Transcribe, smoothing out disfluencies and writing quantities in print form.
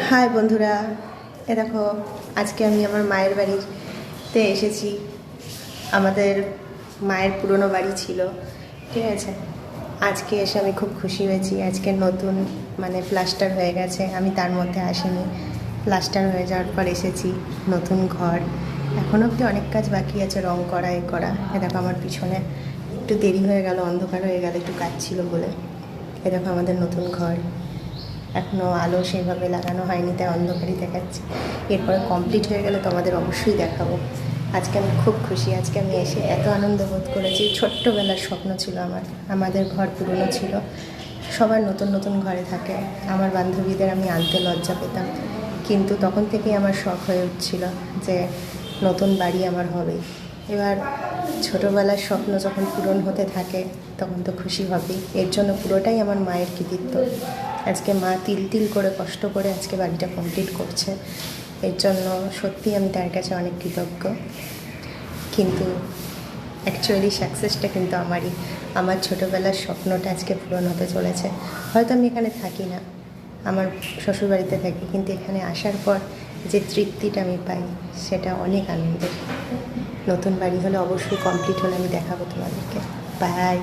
High বন্ধুরা, দেখো আজকে আমি আমার মায়ের বাড়িতে এসেছি। আমাদের মায়ের পুরনো বাড়ি ছিল, ঠিক আছে। আজকে এসে আমি খুব খুশি হয়েছি। আজকে নতুন প্লাস্টার হয়ে গেছে, আমি তার মধ্যে আসিনি। প্লাস্টার হয়ে যাওয়ার পর এসেছি, নতুন ঘর। এখনও অবধি অনেক কাজ বাকি আছে, রং করা করা। দেখো আমার পিছনে একটু দেরি হয়ে গেল, অন্ধকার হয়ে গেল, একটু কাজ ছিল বলে। দেখো আমাদের নতুন ঘর, এখনও আলো সেইভাবে লাগানো হয়নি, তাই অন্ধকারই দেখাচ্ছি। এরপরে কমপ্লিট হয়ে গেলে তোমাদের অবশ্যই দেখাবো। আজকে আমি খুব খুশি। আজকে আমি এসে এত আনন্দ বোধ করেছি। ছোট্টবেলার স্বপ্ন ছিল আমাদের ঘর পুরনো ছিল। সবার নতুন নতুন ঘরে থাকে। আমার বান্ধবীদের আমি আনতে লজ্জা পেতাম, কিন্তু তখন থেকেই আমার শখ হয়ে উঠছিল যে নতুন বাড়ি আমার হবে। এবার ছোটোবেলার স্বপ্ন যখন পূরণ হতে থাকে তখন তো খুশি হবেই। এর জন্য পুরোটাই আমার মায়ের কৃতিত্ব। আজকে মা তিল তিল করে কষ্ট করে আজকে বাড়িটা কমপ্লিট করছে। এর জন্য সত্যি আমি তার কাছে অনেক কৃতজ্ঞ। কিন্তু অ্যাকচুয়ালি সাকসেসটা কিন্তু আমারই। আমার ছোটোবেলার স্বপ্নটা আজকে পূরণ হতে চলেছে। হয়তো আমি এখানে থাকি না, আমার শ্বশুরবাড়িতে থাকি, কিন্তু এখানে আসার পর যে তৃপ্তিটা আমি পাই সেটা অনেক আনন্দের। নতুন বাড়ি হলে অবশ্যই কমপ্লিট হলে আমি দেখাবো তোমাদেরকে। বাই।